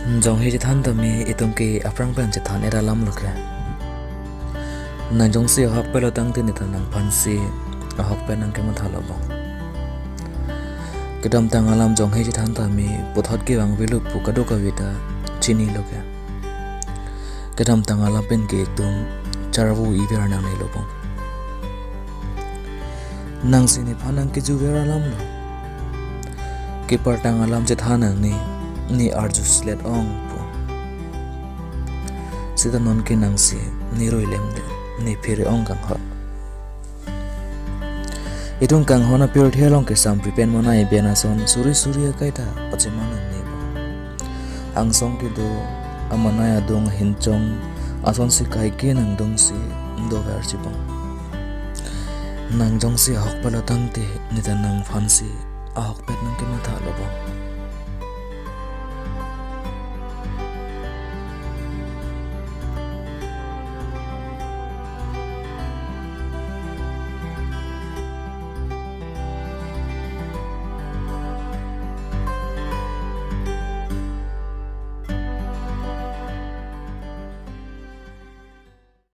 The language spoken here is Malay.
Jong hi than ta mi itung ki aprang pen che than era lam lokre na jong si hok pelo tang tin tan nang phansi a hok pen nang ke ma thalo bo kedam tang alam jong hi than ta mi puthot ki wang vilu pu kadu kavita chini lokre kedam tang alam pen ke tum charwu I ver nang nei lobo nang sini phanang ki ju vera lam lo ki par tang alam che thanang ni arjus let ong po sida non ke nang si ni roi lem de ni phire ong kang ho itung kang hona pure thelong ke sam pripen mona e bena son suri kaita pachemana ne bo ang song ke do amanaya dong hinchong ason si kai ke nang dong si do ver chi bo nang jong si hok pala tang te ni ta nang phansi a hok pet nang ke ma tha lo bo